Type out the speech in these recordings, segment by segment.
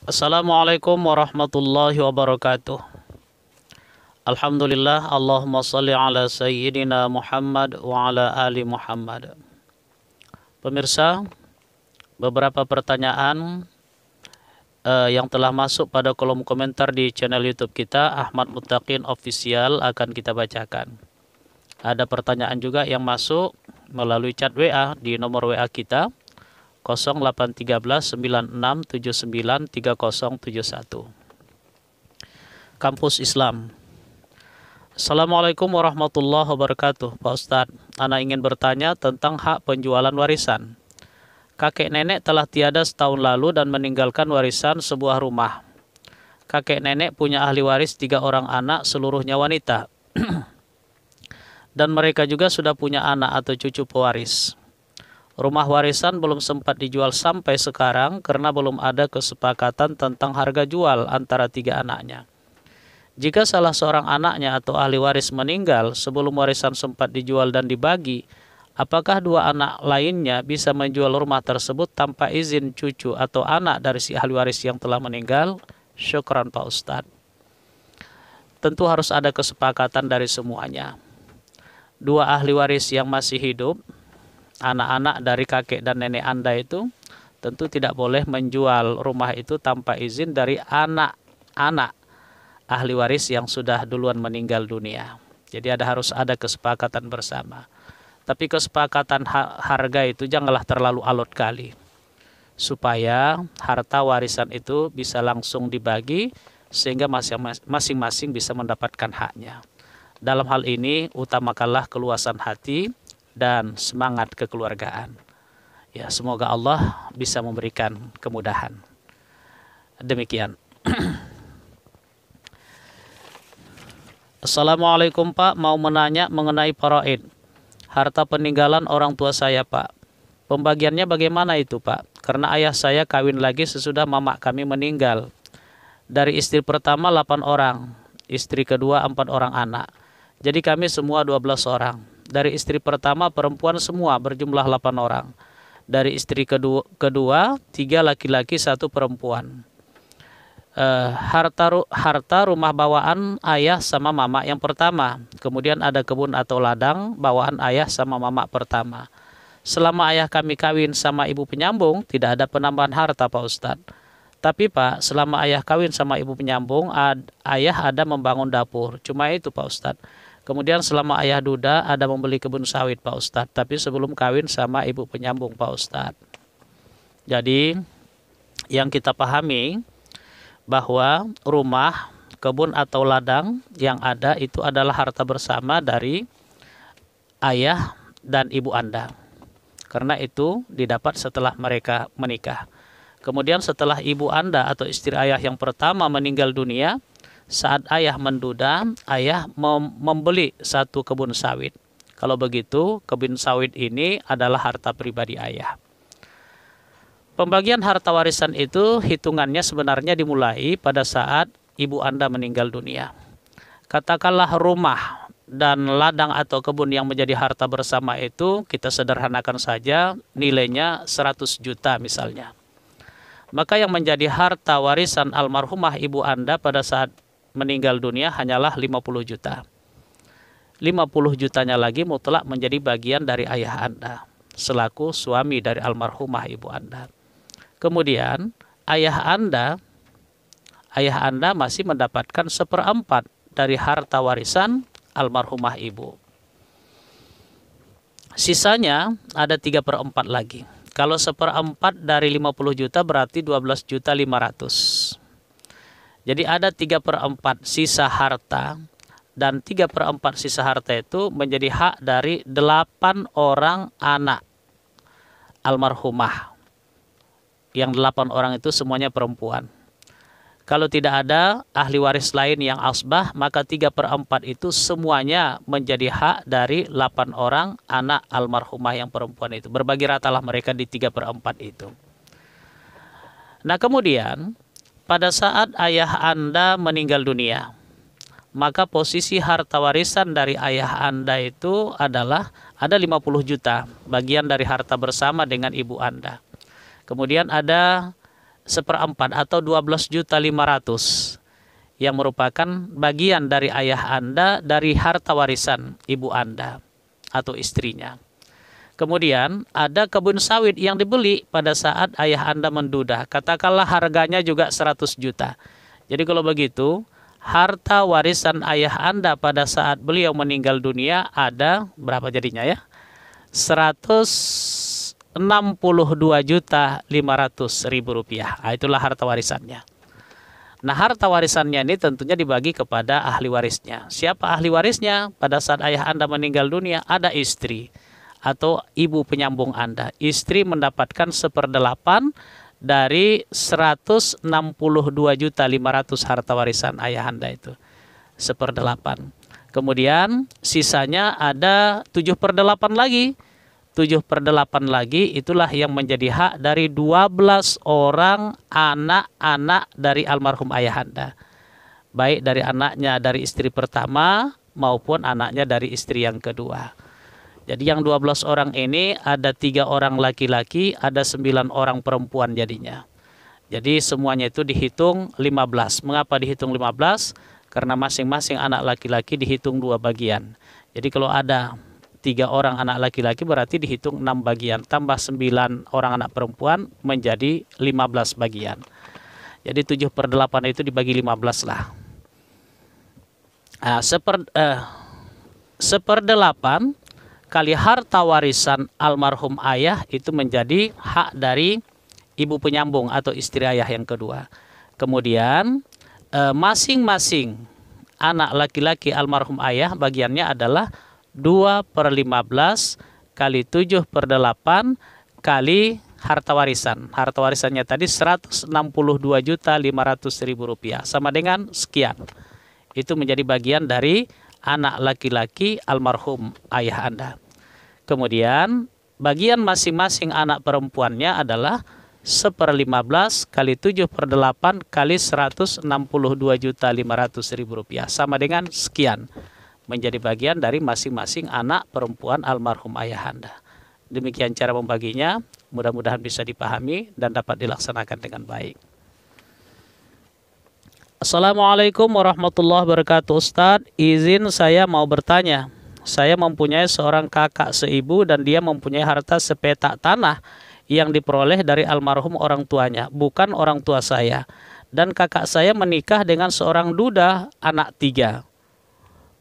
Assalamualaikum warahmatullahi wabarakatuh. Alhamdulillah, Allahumma salli ala sayyidina Muhammad wa ala ali Muhammad. Pemirsa, beberapa pertanyaan yang telah masuk pada kolom komentar di channel YouTube kita Ahmad Muttaqin Official akan kita bacakan. Ada pertanyaan juga yang masuk melalui chat WA di nomor WA kita 0813 9679 3071. Kampus Islam. Assalamualaikum warahmatullahi wabarakatuh. Pak Ustadz, Ana ingin bertanya tentang hak penjualan warisan. Kakek nenek telah tiada setahun lalu dan meninggalkan warisan sebuah rumah. Kakek nenek punya ahli waris 3 orang anak, seluruhnya wanita. Dan mereka juga sudah punya anak atau cucu pewaris. Rumah warisan belum sempat dijual sampai sekarang karena belum ada kesepakatan tentang harga jual antara 3 anaknya. Jika salah seorang anaknya atau ahli waris meninggal sebelum warisan sempat dijual dan dibagi, apakah 2 anak lainnya bisa menjual rumah tersebut tanpa izin cucu atau anak dari si ahli waris yang telah meninggal? Syukran Pak Ustadz. Tentu harus ada kesepakatan dari semuanya. 2 ahli waris yang masih hidup, anak-anak dari kakek dan nenek Anda itu, tentu tidak boleh menjual rumah itu tanpa izin dari anak-anak ahli waris yang sudah duluan meninggal dunia. Jadi harus ada kesepakatan bersama. Tapi kesepakatan harga itu janganlah terlalu alot kali, supaya harta warisan itu bisa langsung dibagi sehingga masing-masing bisa mendapatkan haknya. Dalam hal ini utamakanlah keluasan hati dan semangat kekeluargaan. Ya, semoga Allah bisa memberikan kemudahan. Demikian. Assalamualaikum Pak, mau menanya mengenai faraid. Harta peninggalan orang tua saya Pak. Pembagiannya bagaimana itu Pak? Karena ayah saya kawin lagi sesudah mamak kami meninggal. Dari istri pertama 8 orang, istri kedua 4 orang anak. Jadi kami semua 12 orang. Dari istri pertama perempuan semua berjumlah 8 orang. Dari istri kedua 3 laki-laki 1 perempuan. Harta rumah bawaan ayah sama mama yang pertama. Kemudian ada kebun atau ladang bawaan ayah sama mama pertama. Selama ayah kami kawin sama ibu penyambung, tidak ada penambahan harta Pak Ustadz. Tapi Pak, selama ayah kawin sama ibu penyambung, ayah ada membangun dapur. Cuma itu Pak Ustadz. Kemudian selama ayah duda ada membeli kebun sawit Pak Ustadz. Tapi sebelum kawin sama ibu penyambung Pak Ustadz. Jadi yang kita pahami bahwa rumah, kebun atau ladang yang ada itu adalah harta bersama dari ayah dan ibu Anda. Karena itu didapat setelah mereka menikah. Kemudian setelah ibu Anda atau istri ayah yang pertama meninggal dunia, saat ayah menduda, ayah membeli 1 kebun sawit. Kalau begitu, kebun sawit ini adalah harta pribadi ayah. Pembagian harta warisan itu hitungannya sebenarnya dimulai pada saat ibu Anda meninggal dunia. Katakanlah rumah dan ladang atau kebun yang menjadi harta bersama itu kita sederhanakan saja nilainya 100 juta misalnya. Maka yang menjadi harta warisan almarhumah ibu Anda pada saat meninggal dunia hanyalah 50 juta. 50 jutanya lagi mutlak menjadi bagian dari ayah Anda selaku suami dari almarhumah ibu Anda. Kemudian ayah Anda masih mendapatkan 1/4 dari harta warisan almarhumah ibu. Sisanya ada 3/4 lagi. Kalau 1/4 dari 50 juta berarti 12.500.000. Jadi ada 3/4 sisa harta, dan 3/4 sisa harta itu menjadi hak dari 8 orang anak almarhumah. Yang 8 orang itu semuanya perempuan. Kalau tidak ada ahli waris lain yang asbah, maka 3/4 itu semuanya menjadi hak dari 8 orang anak almarhumah yang perempuan itu. Berbagi ratalah mereka di 3/4 itu. Nah kemudian pada saat ayah Anda meninggal dunia, maka posisi harta warisan dari ayah Anda itu adalah ada 50 juta bagian dari harta bersama dengan ibu Anda. Kemudian ada 1/4 atau 12.500.000 yang merupakan bagian dari ayah Anda dari harta warisan ibu Anda atau istrinya. Kemudian ada kebun sawit yang dibeli pada saat ayah Anda menduda. Katakanlah harganya juga 100 juta. Jadi kalau begitu, harta warisan ayah Anda pada saat beliau meninggal dunia ada berapa jadinya ya? 162.500.000 rupiah. Nah, itulah harta warisannya. Nah, harta warisannya ini tentunya dibagi kepada ahli warisnya. Siapa ahli warisnya? Pada saat ayah Anda meninggal dunia, ada istri atau ibu penyambung Anda. Istri mendapatkan 1/8 dari 162.500.000 harta warisan ayah Anda itu. 1/8. Kemudian sisanya ada 7/8 lagi. 7/8 lagi itulah yang menjadi hak dari 12 orang anak-anak dari almarhum ayah Anda. Baik dari anaknya dari istri pertama maupun anaknya dari istri yang kedua. Jadi yang 12 orang ini ada 3 orang laki-laki, ada 9 orang perempuan jadinya. Jadi semuanya itu dihitung 15. Mengapa dihitung 15? Karena masing-masing anak laki-laki dihitung 2 bagian. Jadi kalau ada 3 orang anak laki-laki berarti dihitung 6 bagian. Tambah 9 orang anak perempuan menjadi 15 bagian. Jadi 7/8 itu dibagi 15 lah. 1/8 kali harta warisan almarhum ayah itu menjadi hak dari ibu penyambung atau istri ayah yang kedua. Kemudian masing-masing anak laki-laki almarhum ayah bagiannya adalah 2/15 kali 7/8 kali harta warisan. Harta warisannya tadi 162.500.000 rupiah. Sama dengan sekian. Itu menjadi bagian dari anak laki-laki almarhum ayah Anda. Kemudian bagian masing-masing anak perempuannya adalah 1/15 kali 7/8 kali 162.500.000 rupiah. Sama dengan sekian. Menjadi bagian dari masing-masing anak perempuan almarhum ayah Anda. Demikian cara membaginya, mudah-mudahan bisa dipahami dan dapat dilaksanakan dengan baik. Assalamualaikum warahmatullahi wabarakatuh. Ustadz, izin saya mau bertanya. Saya mempunyai seorang kakak seibu dan dia mempunyai harta sepetak tanah yang diperoleh dari almarhum orang tuanya, bukan orang tua saya. Dan kakak saya menikah dengan seorang duda, anak 3.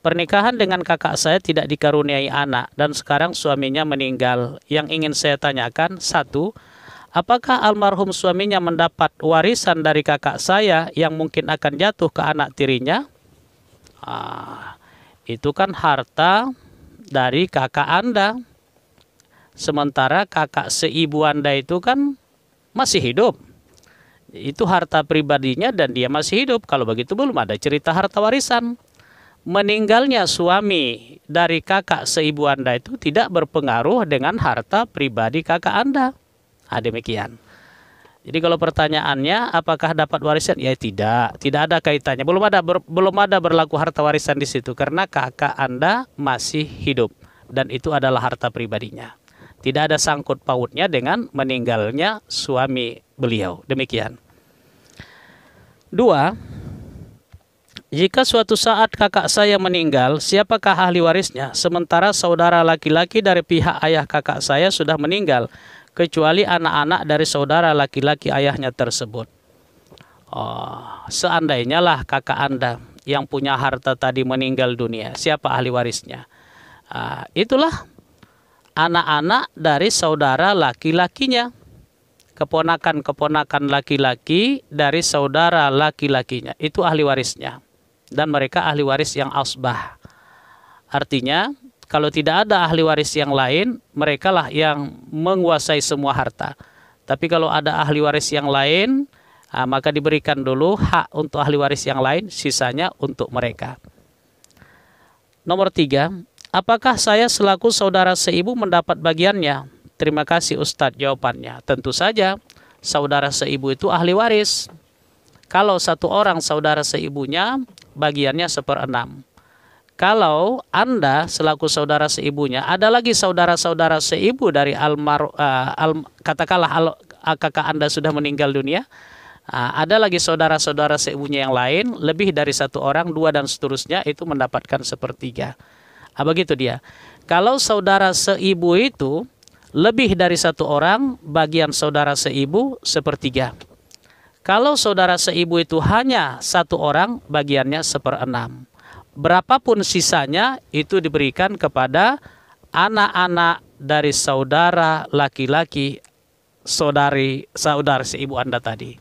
Pernikahan dengan kakak saya tidak dikaruniai anak dan sekarang suaminya meninggal. Yang ingin saya tanyakan, 1, apakah almarhum suaminya mendapat warisan dari kakak saya yang mungkin akan jatuh ke anak tirinya? Itu kan harta dari kakak Anda. Sementara kakak seibu Anda itu kan masih hidup. Itu harta pribadinya dan dia masih hidup. Kalau begitu belum ada cerita harta warisan. Meninggalnya suami dari kakak seibu Anda itu tidak berpengaruh dengan harta pribadi kakak Anda. Demikian. Jadi kalau pertanyaannya apakah dapat warisan? Ya tidak ada kaitannya. Belum ada berlaku harta warisan di situ karena kakak Anda masih hidup dan itu adalah harta pribadinya. Tidak ada sangkut pautnya dengan meninggalnya suami beliau. Demikian. 2. Jika suatu saat kakak saya meninggal, siapakah ahli warisnya? Sementara saudara laki-laki dari pihak ayah kakak saya sudah meninggal, kecuali anak-anak dari saudara laki-laki ayahnya tersebut. Seandainya lah kakak Anda yang punya harta tadi meninggal dunia, siapa ahli warisnya? Itulah anak-anak dari saudara laki-lakinya. Keponakan-keponakan laki-laki dari saudara laki-lakinya. Itu ahli warisnya. Dan mereka ahli waris yang asbah. Artinya kalau tidak ada ahli waris yang lain, mereka lah yang menguasai semua harta. Tapi kalau ada ahli waris yang lain, maka diberikan dulu hak untuk ahli waris yang lain, sisanya untuk mereka. Nomor 3, apakah saya selaku saudara seibu mendapat bagiannya? Terima kasih Ustadz jawabannya. Tentu saja saudara seibu itu ahli waris. Kalau satu orang saudara seibunya, bagiannya 1/6. Kalau Anda selaku saudara seibunya, ada lagi saudara-saudara seibu dari katakanlah kakak Anda sudah meninggal dunia, ada lagi saudara-saudara seibunya yang lain, lebih dari satu orang, dua dan seterusnya, itu mendapatkan sepertiga. Begitu dia. Kalau saudara seibu itu lebih dari satu orang, bagian saudara seibu sepertiga. Kalau saudara seibu itu hanya satu orang, bagiannya seperenam. Berapapun sisanya itu diberikan kepada anak-anak dari saudara laki-laki, saudara seibu Anda tadi.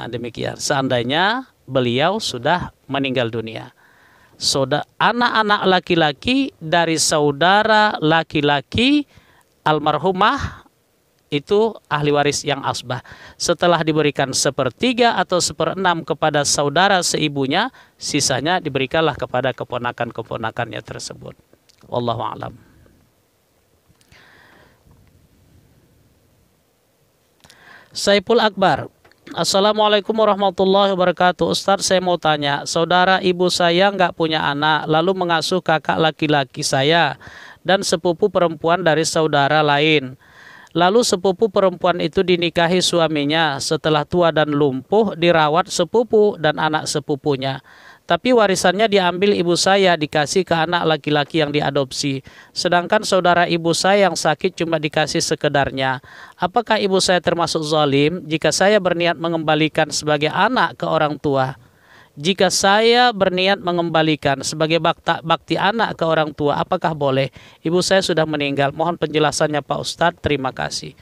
Demikian. Seandainya beliau sudah meninggal dunia, anak-anak laki-laki dari saudara laki-laki almarhumah itu ahli waris yang asbah. Setelah diberikan sepertiga atau seperenam kepada saudara seibunya, sisanya diberikanlah kepada keponakan-keponakannya tersebut. Wallahu a'lam. Saiful Akbar. Assalamualaikum warahmatullahi wabarakatuh. Ustadz, saya mau tanya, saudara ibu saya nggak punya anak, lalu mengasuh kakak laki-laki saya dan sepupu perempuan dari saudara lain. Lalu sepupu perempuan itu dinikahi suaminya, setelah tua dan lumpuh dirawat sepupu dan anak sepupunya. Tapi warisannya diambil ibu saya, dikasih ke anak laki-laki yang diadopsi. Sedangkan saudara ibu saya yang sakit cuma dikasih sekedarnya. Apakah ibu saya termasuk zalim jika saya berniat mengembalikan sebagai anak ke orang tua? Jika saya berniat mengembalikan sebagai bakti anak ke orang tua, apakah boleh? Ibu saya sudah meninggal. Mohon penjelasannya Pak Ustadz. Terima kasih.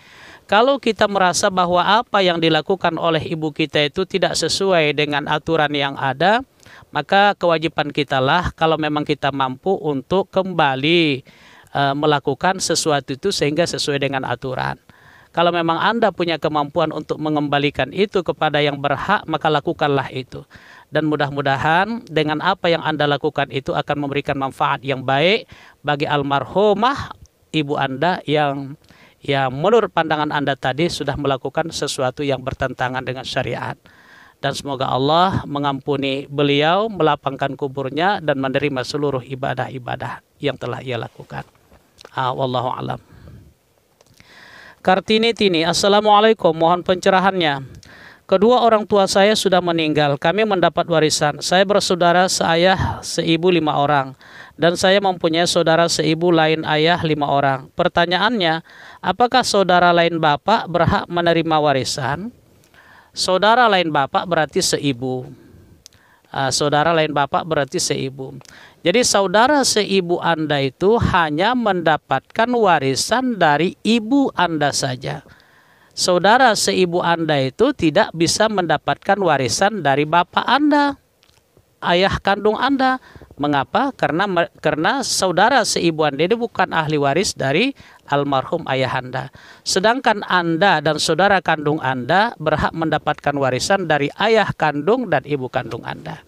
Kalau kita merasa bahwa apa yang dilakukan oleh ibu kita itu tidak sesuai dengan aturan yang ada, maka kewajiban kita lah kalau memang kita mampu untuk kembali melakukan sesuatu itu sehingga sesuai dengan aturan. Kalau memang Anda punya kemampuan untuk mengembalikan itu kepada yang berhak, maka lakukanlah itu. Dan mudah-mudahan dengan apa yang Anda lakukan itu akan memberikan manfaat yang baik bagi almarhumah ibu Anda yang menurut pandangan Anda tadi sudah melakukan sesuatu yang bertentangan dengan syariat. Dan semoga Allah mengampuni beliau, melapangkan kuburnya, dan menerima seluruh ibadah-ibadah yang telah ia lakukan. Wallahu a'lam. Kartini Tini, Assalamualaikum, mohon pencerahannya. Kedua orang tua saya sudah meninggal, kami mendapat warisan. Saya bersaudara seayah seibu 5 orang, dan saya mempunyai saudara seibu lain ayah 5 orang. Pertanyaannya, apakah saudara lain bapak berhak menerima warisan? Saudara lain bapak berarti seibu. Saudara lain bapak berarti seibu. Jadi saudara seibu Anda itu hanya mendapatkan warisan dari ibu Anda saja. Saudara seibu Anda itu tidak bisa mendapatkan warisan dari bapak Anda, ayah kandung Anda. Mengapa? Karena saudara seibu Anda ini bukan ahli waris dari almarhum ayah Anda. Sedangkan Anda dan saudara kandung Anda berhak mendapatkan warisan dari ayah kandung dan ibu kandung Anda.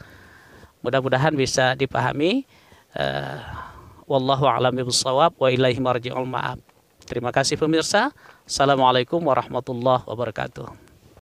Mudah-mudahan bisa dipahami. Wallahu a'lam bishawab wa ilaihi marji'ul ma'ab. Terima kasih pemirsa. Assalamualaikum warahmatullahi wabarakatuh.